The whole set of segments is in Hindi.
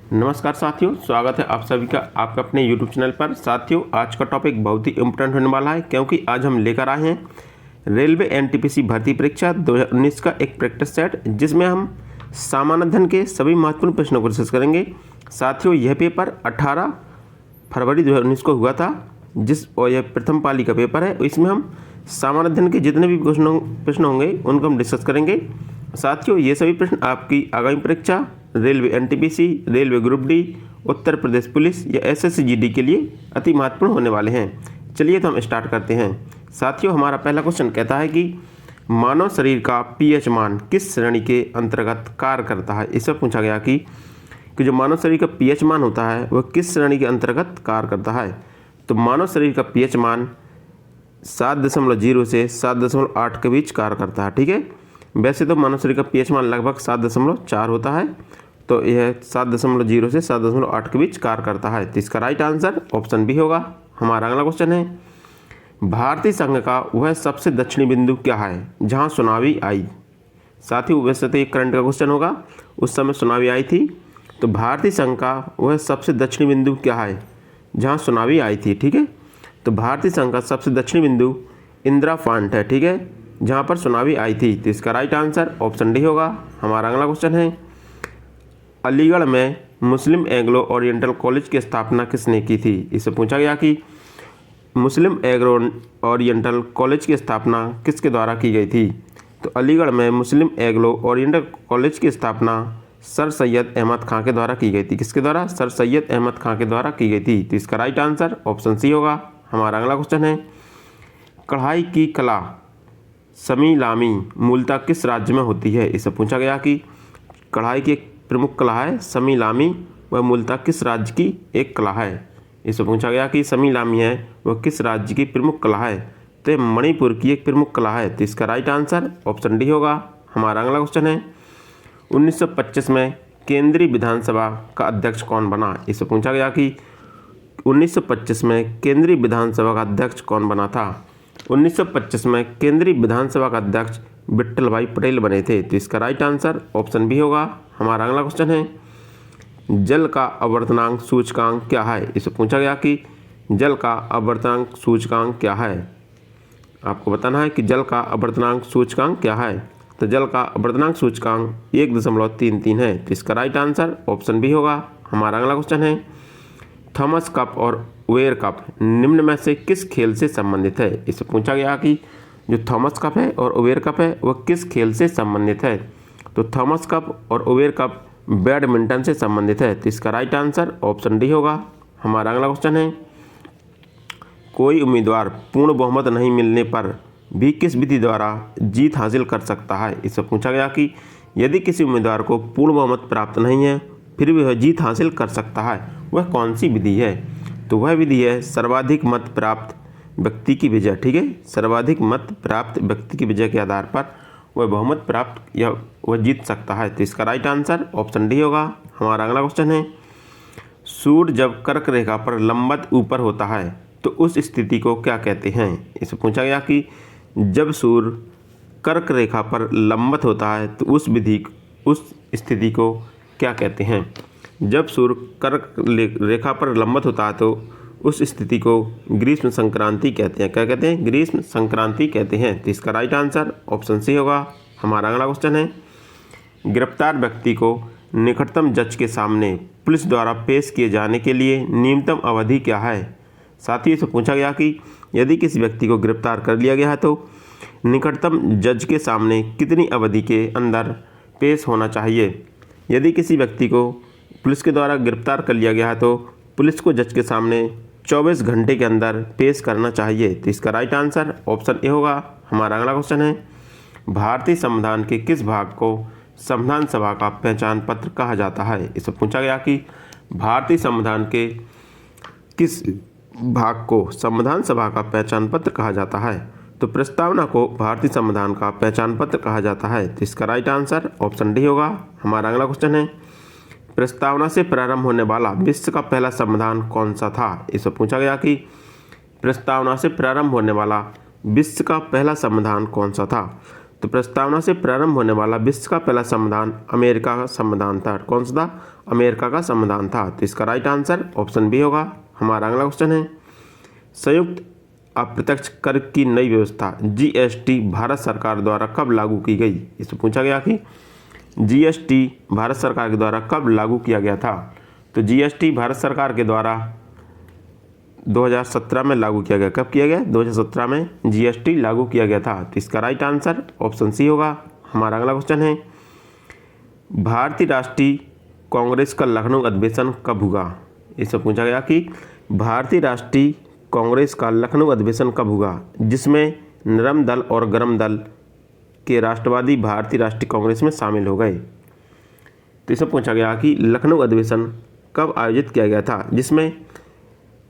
नमस्कार साथियों, स्वागत है आप सभी का आपके अपने YouTube चैनल पर। साथियों, आज का टॉपिक बहुत ही इम्पोर्टेंट होने वाला है क्योंकि आज हम लेकर आए हैं रेलवे एनटीपीसी भर्ती परीक्षा 2019 का एक प्रैक्टिस सेट, जिसमें हम सामान्य अध्ययन के सभी महत्वपूर्ण प्रश्नों को डिस्कस करेंगे। साथियों, यह पेपर 18 फरवरी 2019 को हुआ था, और यह प्रथम पाली का पेपर है। इसमें हम सामान्य अध्ययन के जितने भी प्रश्न होंगे उनको हम डिस्कस करेंगे। साथियों, ये सभी प्रश्न आपकी आगामी परीक्षा railway NTPC, railway group D, Uttar Pradesh police या एसएससी जीडी के लिए अति महत्वपूर्ण होने वाले हैं। चलिए तो हम स्टार्ट करते हैं। साथियों, हमारा पहला क्वेश्चन कहता है कि मानव शरीर का पीएच मान किस श्रेणी के अंतर्गत कार्य करता है। इससे पूछा गया कि जो मानव शरीर का पीएच मान होता है वह किस श्रेणी के अंतर्गत कार्य करता है। तो मानव शरीर का पीएच मान 7.0 से 7.8 के बीच कार्य करता है। ठीक है, वैसे तो मानव शरीर का पीएच मान लगभग 7.4 होता है, तो यह 7.0 से 7.8 के बीच कार्य करता है। तो इसका राइट आंसर ऑप्शन बी होगा। हमारा अगला क्वेश्चन है, भारतीय संघ का वह सबसे दक्षिणी बिंदु क्या है जहां सुनामी आई। साथियों, वैसे तो एक करंट का क्वेश्चन होगा, उस समय सुनामी आई थी। तो भारतीय संघ का वह सबसे दक्षिणी बिंदु क्या है जहाँ सुनामी आई थी। ठीक है, तो भारतीय संघ का सबसे दक्षिणी बिंदु इंदिरा पॉइंट है। ठीक है, जहाँ पर सुनामी आई थी। तो इसका राइट आंसर ऑप्शन डी होगा। हमारा अगला क्वेश्चन है, अलीगढ़ में मुस्लिम एंग्लो ओरिएंटल कॉलेज की स्थापना किसने की थी। इससे पूछा गया कि मुस्लिम एंग्लो ओरिएंटल कॉलेज की स्थापना किसके द्वारा की गई थी। तो अलीगढ़ में मुस्लिम एंग्लो ओरिएंटल कॉलेज की स्थापना सर सैयद अहमद खां के द्वारा की गई थी। किसके द्वारा? सर सैयद अहमद खां के द्वारा की गई थी। तो इसका राइट आंसर ऑप्शन सी होगा। हमारा अगला क्वेश्चन है, कढ़ाई की कला समी लामी मूलतः किस राज्य में होती है। इससे पूछा गया कि कढ़ाई की एक प्रमुख कला है समी लामी, वह मूलतः किस राज्य की एक कला है। इससे पूछा गया कि समी लामी है वह किस राज्य की प्रमुख कला है। तो यह मणिपुर की एक प्रमुख कला है। तो इसका राइट आंसर ऑप्शन डी होगा। हमारा अगला क्वेश्चन है, 1925 में केंद्रीय विधानसभा का अध्यक्ष कौन बना। इससे पूछा गया कि 1925 में केंद्रीय विधानसभा का अध्यक्ष कौन बना था। 1925 में केंद्रीय विधानसभा का अध्यक्ष विट्ठल भाई पटेल बने थे। तो इसका राइट आंसर ऑप्शन बी होगा। हमारा अगला क्वेश्चन है, जल का आवर्तनांक सूचकांक क्या है। इससे पूछा गया कि जल का आवर्तनांक सूचकांक क्या है। आपको बताना है कि जल का आवर्तनांक सूचकांक क्या है। तो जल का आवर्तनांक सूचकांक 1.33 है। तो इसका राइट आंसर ऑप्शन बी होगा। हमारा अगला क्वेश्चन है, थॉमस कप और वेयर कप निम्न में से किस खेल से संबंधित है। इससे पूछा गया कि जो थॉमस कप है और ओवेयर कप है वह किस खेल से संबंधित है। तो थॉमस कप और ओवेयर कप बैडमिंटन से संबंधित है। तो इसका राइट आंसर ऑप्शन डी होगा। हमारा अगला क्वेश्चन है, कोई उम्मीदवार पूर्ण बहुमत नहीं मिलने पर भी किस विधि द्वारा जीत हासिल कर सकता है। इससे पूछा गया कि यदि किसी उम्मीदवार को पूर्ण बहुमत प्राप्त नहीं है फिर भी वह जीत हासिल कर सकता है, वह कौन सी विधि है। तो वह विधि है सर्वाधिक मत प्राप्त व्यक्ति की विजय। ठीक है, सर्वाधिक मत प्राप्त व्यक्ति की विजय के आधार पर वह बहुमत प्राप्त या वह जीत सकता है। तो इसका राइट आंसर ऑप्शन डी होगा। हमारा अगला क्वेश्चन है, सूर्य जब कर्क रेखा पर लंबवत ऊपर होता है तो उस स्थिति को क्या कहते हैं। इससे पूछा गया कि जब सूर्य कर्क रेखा पर लंबवत होता है तो उस स्थिति को क्या कहते हैं। जब सूर्य कर्क रेखा पर लंबवत होता है तो उस स्थिति को ग्रीष्म संक्रांति कहते हैं। क्या कहते हैं? ग्रीष्म संक्रांति कहते हैं। तो इसका राइट आंसर ऑप्शन सी होगा। हमारा अगला क्वेश्चन है, गिरफ्तार व्यक्ति को निकटतम जज के सामने पुलिस द्वारा पेश किए जाने के लिए न्यूनतम अवधि क्या है। साथ ही इससे पूछा गया कि यदि किसी व्यक्ति को गिरफ्तार कर लिया गया है तो निकटतम जज के सामने कितनी अवधि के अंदर पेश होना चाहिए। यदि किसी व्यक्ति को पुलिस के द्वारा गिरफ्तार कर लिया गया है तो पुलिस को जज के सामने 24 घंटे के अंदर पेश करना चाहिए। तो इसका राइट आंसर ऑप्शन ए होगा। हमारा अगला क्वेश्चन है, भारतीय संविधान के किस भाग को संविधान सभा का पहचान पत्र कहा जाता है। इससे पूछा गया कि भारतीय संविधान के किस भाग को संविधान सभा का पहचान पत्र कहा जाता है। तो प्रस्तावना को भारतीय संविधान का पहचान पत्र कहा जाता है। तो इसका राइट आंसर ऑप्शन डी होगा। हमारा अगला क्वेश्चन है, प्रस्तावना से प्रारंभ होने वाला विश्व का पहला संविधान कौन सा था। इससे पूछा गया कि प्रस्तावना से प्रारंभ होने वाला विश्व का पहला संविधान कौन सा था। तो प्रस्तावना से प्रारंभ होने वाला विश्व का पहला संविधान अमेरिका का संविधान था। कौन सा था? अमेरिका का संविधान था। तो इसका राइट आंसर ऑप्शन बी होगा। हमारा अगला क्वेश्चन है, संयुक्त अप्रत्यक्ष कर की नई व्यवस्था जीएसटी भारत सरकार द्वारा कब लागू की गई? इससे पूछा गया कि जीएसटी भारत सरकार के द्वारा कब लागू किया गया था? तो जीएसटी भारत सरकार के द्वारा 2017 में लागू किया गया। कब किया गया? 2017 में जीएसटी लागू किया गया था। तो इसका राइट आंसर ऑप्शन सी होगा। हमारा अगला क्वेश्चन है, भारतीय राष्ट्रीय कांग्रेस का लखनऊ अधिवेशन कब हुआ? इससे पूछा गया कि भारतीय राष्ट्रीय कांग्रेस का लखनऊ अधिवेशन कब हुआ, जिसमें नरम दल और गरम दल के राष्ट्रवादी भारतीय राष्ट्रीय कांग्रेस में शामिल हो गए। तो इससे पूछा गया कि लखनऊ अधिवेशन कब आयोजित किया गया था, जिसमें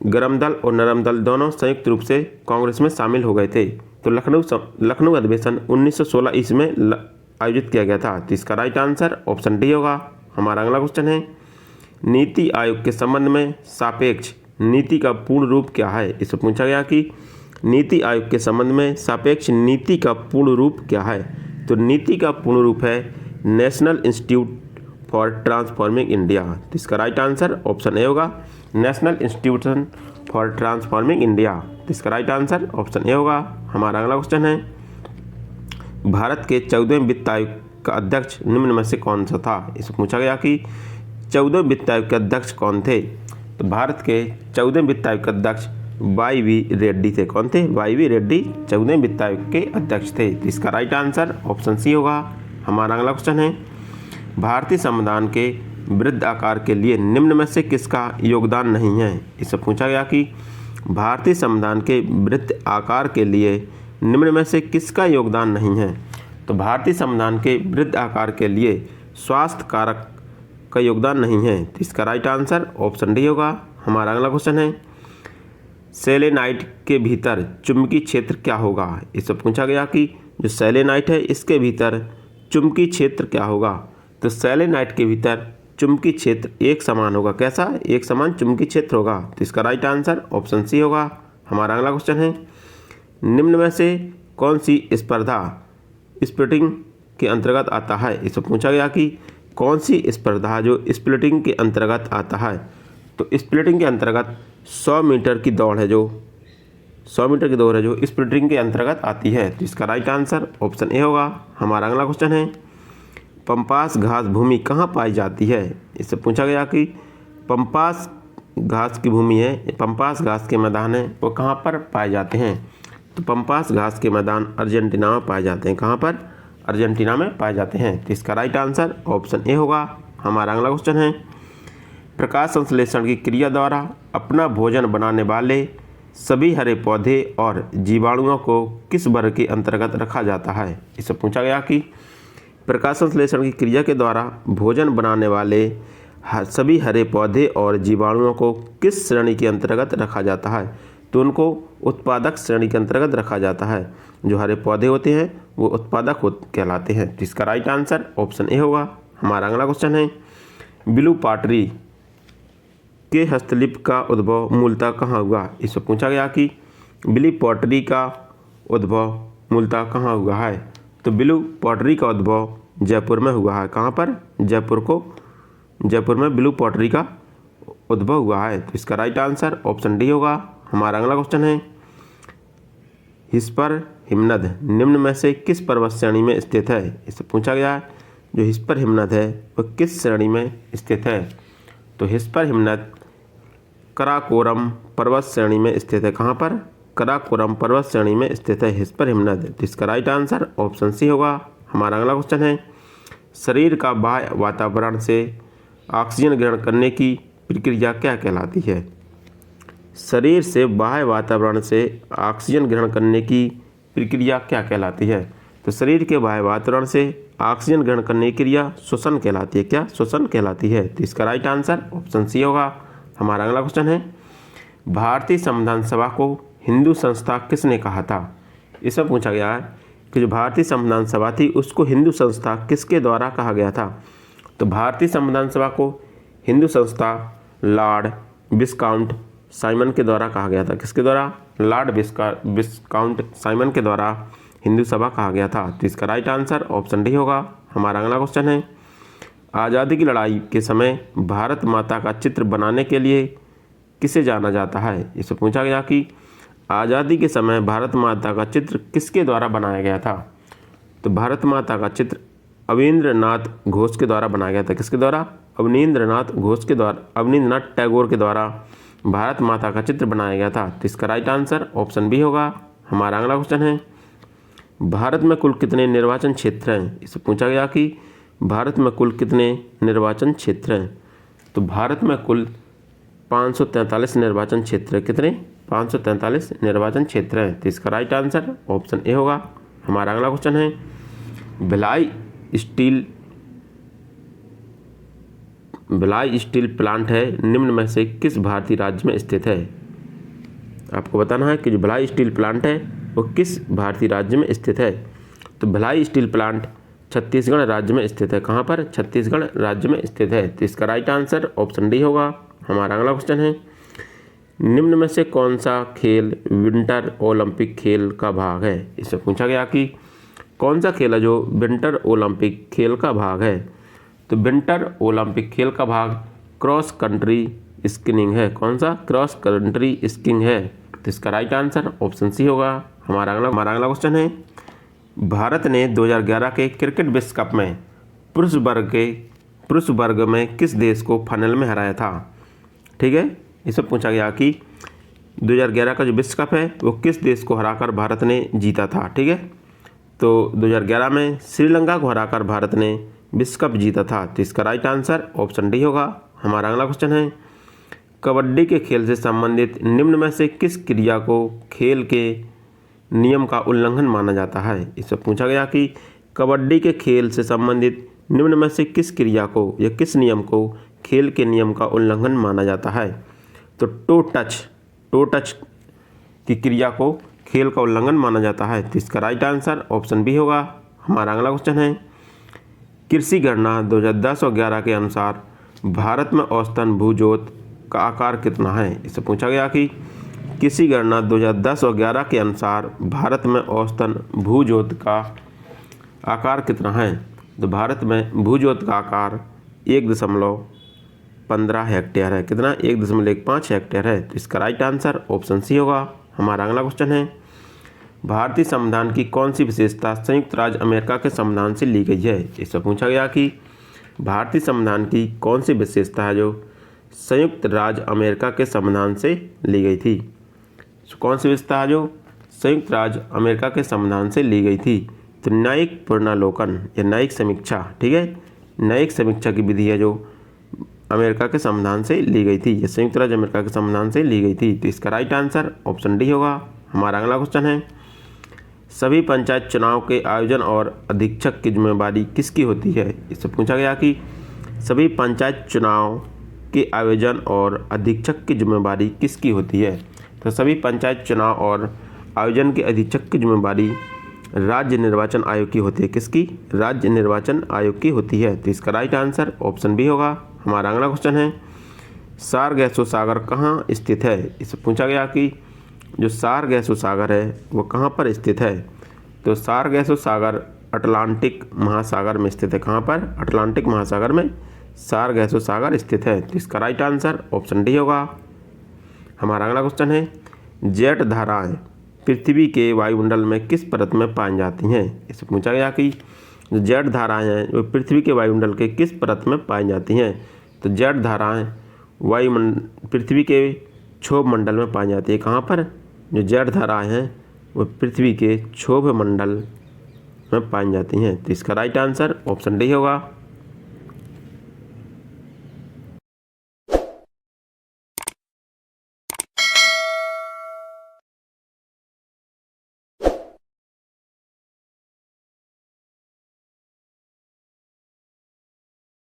गरम दल और नरम दल दोनों संयुक्त रूप से कांग्रेस में शामिल हो गए थे। तो लखनऊ अधिवेशन 1916 ईस्वी में आयोजित किया गया था। तो इसका राइट आंसर ऑप्शन डी होगा। हमारा अगला क्वेश्चन है, नीति आयोग के संबंध में सापेक्ष नीति का पूर्ण रूप क्या है? इससे पूछा गया कि नीति आयोग के संबंध में सापेक्ष नीति का पूर्ण रूप क्या है? तो नीति का पूर्ण रूप है national institute for transforming India. तो इसका राइट आंसर ऑप्शन ए होगा, national institution for transforming India. तो इसका राइट आंसर ऑप्शन ए होगा। हमारा अगला क्वेश्चन है, भारत के 14वें वित्त आयोग का अध्यक्ष निम्न में से कौन सा था? इससे पूछा गया कि 14वें वित्त आयोग के अध्यक्ष कौन थे? तो भारत के 14वें वित्त आयोग के अध्यक्ष वाई.वी. रेड्डी थे। कौन थे? वाई.वी. रेड्डी 14वें वित्त आयोग के अध्यक्ष थे। तो इसका राइट आंसर ऑप्शन सी होगा। हमारा अगला क्वेश्चन है, भारतीय संविधान के वृत्त आकार के लिए निम्न में से किसका योगदान नहीं है? इससे पूछा गया कि भारतीय संविधान के वृत्त आकार के लिए निम्न में से किसका योगदान नहीं है? तो भारतीय संविधान के वृत्त आकार के लिए स्वास्थ्य कारक का योगदान नहीं है। तो इसका राइट आंसर ऑप्शन डी होगा। हमारा अगला क्वेश्चन है, सेलेनाइट के भीतर चुंबकीय क्षेत्र क्या होगा? इससे पूछा गया कि जो सेलेनाइट है इसके भीतर चुंबकीय क्षेत्र क्या होगा? तो सेलेनाइट के भीतर चुंबकीय क्षेत्र एक समान होगा। कैसा? एक समान चुंबकीय क्षेत्र होगा। तो इसका राइट आंसर ऑप्शन सी होगा। हमारा अगला क्वेश्चन है, निम्न में से कौन सी स्पर्धा स्प्लिटिंग के अंतर्गत आता है? इससे पूछा गया कि कौन सी स्पर्धा जो स्प्लिटिंग के अंतर्गत आता है? तो स्प्लिटिंग के अंतर्गत 100 मीटर की दौड़ है, जो 100 मीटर की दौड़ है जो स्प्लिटिंग के अंतर्गत आती है। तो इसका राइट आंसर ऑप्शन ए होगा। हमारा अगला क्वेश्चन है, पंपास घास भूमि कहाँ पाई जाती है? इससे पूछा गया कि पंपास घास की भूमि है, पंपास घास के मैदान है, वो कहाँ पर पाए जाते हैं? तो पंपास घास के मैदान अर्जेंटीना में पाए जाते हैं। कहाँ पर? अर्जेंटीना में पाए जाते हैं। तो इसका राइट आंसर ऑप्शन ए होगा। हमारा अगला क्वेश्चन है, प्रकाश संश्लेषण की क्रिया द्वारा अपना भोजन बनाने वाले सभी हरे पौधे और जीवाणुओं को किस वर्ग के अंतर्गत रखा जाता है? इससे पूछा गया कि प्रकाश संश्लेषण की क्रिया के द्वारा भोजन बनाने वाले सभी हरे पौधे और जीवाणुओं को किस श्रेणी के अंतर्गत रखा जाता है? तो उनको उत्पादक श्रेणी के अंतर्गत रखा जाता है। जो हरे पौधे होते हैं वो उत्पादक कहलाते हैं। जिसका राइट आंसर ऑप्शन ए होगा। हमारा अगला क्वेश्चन है, ब्लू पॉटरी के हस्तलिपि का उद्भव मूलतः कहाँ हुआ? इससे पूछा गया कि ब्लू पॉटरी का उद्भव मूलतः कहाँ हुआ है? तो ब्लू पॉटरी का उद्भव जयपुर में हुआ है। कहाँ पर? जयपुर में ब्लू पॉटरी का उद्भव हुआ है। तो इसका राइट आंसर ऑप्शन डी होगा। हमारा अगला क्वेश्चन है, हिस्पर हिमनद निम्न में से किस पर्वत श्रेणी में स्थित है? इससे पूछा गया है जो हिस्पर हिमनद है वह किस श्रेणी में स्थित है? तो हिस्पर हिमनद कराकोरम पर्वत श्रेणी में स्थित है। कहाँ पर? कराकोरम पर्वत श्रेणी में स्थित है हिस्पर हिमनद। तो इसका राइट आंसर ऑप्शन सी होगा। हमारा अगला क्वेश्चन है, शरीर का बाह्य वातावरण से ऑक्सीजन ग्रहण करने की प्रक्रिया क्या कहलाती है? शरीर से बाह्य वातावरण से ऑक्सीजन ग्रहण करने की प्रक्रिया क्या कहलाती है? तो शरीर के बाह्य वातावरण से ऑक्सीजन ग्रहण करने की क्रिया श्वसन कहलाती है। क्या? श्वसन कहलाती है। तो इसका राइट आंसर ऑप्शन सी होगा। हमारा अगला क्वेश्चन है, भारतीय संविधान सभा को हिंदू संस्था किसने कहा था? इसमें पूछा गया है कि जो भारतीय संविधान सभा थी उसको हिंदू संस्था किसके द्वारा कहा गया था? तो भारतीय संविधान सभा को हिंदू संस्था लॉर्ड विस्काउंट साइमन के द्वारा कहा गया था। किसके द्वारा? लॉर्ड विस्काउंट साइमन के द्वारा हिंदू सभा कहा गया था? तो इसका राइट आंसर ऑप्शन डी होगा। हमारा अगला क्वेश्चन है, आज़ादी की लड़ाई के समय भारत माता का चित्र बनाने के लिए किसे जाना जाता है? इससे पूछा गया कि आज़ादी के समय भारत माता का चित्र किसके द्वारा बनाया गया था? तो भारत माता का चित्र अवनींद्रनाथ घोष के द्वारा बनाया गया था। किसके द्वारा? अवनींद्रनाथ घोष के द्वारा, अवनींद्रनाथ टैगोर के द्वारा भारत माता का चित्र बनाया गया था। तो इसका राइट आंसर ऑप्शन बी होगा। हमारा अगला क्वेश्चन है, भारत में कुल कितने निर्वाचन क्षेत्र हैं? इससे पूछा गया कि भारत में कुल कितने निर्वाचन क्षेत्र हैं? तो भारत में कुल 543 निर्वाचन क्षेत्र है। कितने? 543 निर्वाचन क्षेत्र हैं। तो इसका राइट आंसर ऑप्शन ए होगा। हमारा अगला क्वेश्चन है, भिलाई स्टील प्लांट है निम्न में से किस भारतीय राज्य में स्थित है? आपको बताना है कि जो भिलाई स्टील प्लांट है वो किस भारतीय राज्य में स्थित है। तो भिलाई स्टील प्लांट छत्तीसगढ़ राज्य में स्थित है। कहाँ पर? छत्तीसगढ़ राज्य में स्थित है। तो इसका राइट आंसर ऑप्शन डी होगा। हमारा अगला क्वेश्चन है, निम्न में से कौन सा खेल विंटर ओलंपिक खेल का भाग है? इससे पूछा गया कि कौन सा खेल है जो विंटर ओलंपिक खेल का भाग है? तो विंटर ओलंपिक खेल का भाग क्रॉस कंट्री स्कीइंग है। कौन सा? क्रॉस कंट्री स्कीइंग है। तो इसका राइट आंसर ऑप्शन सी होगा। हमारा अगला क्वेश्चन है, भारत ने 2011 के क्रिकेट विश्व कप में पुरुष वर्ग में किस देश को फाइनल में हराया था? ठीक है, इसमें पूछा गया कि 2011 का जो विश्व कप है वो किस देश को हराकर भारत ने जीता था। ठीक है, तो 2011 में श्रीलंका को हराकर भारत ने विश्व कप जीता था। तो इसका राइट आंसर ऑप्शन डी होगा। हमारा अगला क्वेश्चन है, कबड्डी के खेल से संबंधित निम्न में से किस क्रिया को खेल के नियम का उल्लंघन माना जाता है? इससे पूछा गया कि कबड्डी के खेल से संबंधित निम्न में से किस क्रिया को या किस नियम को खेल के नियम का उल्लंघन माना जाता है? तो टो टच की क्रिया को खेल का उल्लंघन माना जाता है। तो इसका राइट आंसर ऑप्शन बी होगा। हमारा अगला क्वेश्चन है, कृषि गणना 2010 और 11 के अनुसार भारत में औसतन भूजोत का आकार कितना है? इससे पूछा गया कि कृषि गणना 2010 और 11 के अनुसार भारत में औसतन भूजोत का आकार कितना है? तो भारत में भूजोत का आकार 1.15 हेक्टेयर है। कितना? 1.15 हेक्टेयर है। तो इसका राइट आंसर ऑप्शन सी होगा। हमारा अगला क्वेश्चन है, भारतीय संविधान की कौन सी विशेषता संयुक्त राज्य अमेरिका के संविधान से ली गई है? इससे पूछा गया कि भारतीय संविधान की कौन सी विशेषता है जो संयुक्त राज्य अमेरिका के संविधान से ली गई थी? कौन सी विशेषता है जो संयुक्त राज्य अमेरिका के संविधान से ली गई थी? तो न्यायिक पुनरावलोकन या न्यायिक समीक्षा। ठीक है, न्यायिक समीक्षा की विधि है जो अमेरिका के संविधान से ली गई थी, या संयुक्त राज्य अमेरिका के संविधान से ली गई थी। तो इसका राइट आंसर ऑप्शन डी होगा। हमारा अगला क्वेश्चन है, सभी पंचायत चुनाव के आयोजन और अधीक्षक की जिम्मेदारी किसकी होती है? इससे पूछा गया कि सभी पंचायत चुनाव के आयोजन और अधीक्षक की जिम्मेदारी किसकी होती है? तो सभी पंचायत चुनाव और आयोजन के अधीक्षक की जिम्मेदारी राज्य निर्वाचन आयोग की होती है। किसकी? राज्य निर्वाचन आयोग की होती है। तो इसका राइट आंसर ऑप्शन बी होगा। हमारा अगला क्वेश्चन है, सारगैसो सागर कहाँ स्थित है? इससे पूछा गया कि जो सारगैसो सागर है वो कहाँ पर स्थित है? तो सारगैसो सागर अटलांटिक महासागर में स्थित है। कहाँ पर? अटलांटिक महासागर में सारगैसो सागर स्थित है। तो इसका राइट आंसर ऑप्शन डी होगा। हमारा अगला क्वेश्चन है, जेट धाराएं पृथ्वी के वायुमंडल में किस परत में पाई जाती हैं? इससे पूछा गया कि जो जेट धाराएं हैं वो पृथ्वी के वायुमंडल के किस परत में पाई जाती हैं? तो जेट धाराएं पृथ्वी के क्षोभ मंडल में पाई जाती है। कहाँ पर? जो जेट धाराएं हैं वो पृथ्वी के क्षोभ मंडल में पाई जाती हैं। तो इसका राइट आंसर ऑप्शन डी होगा।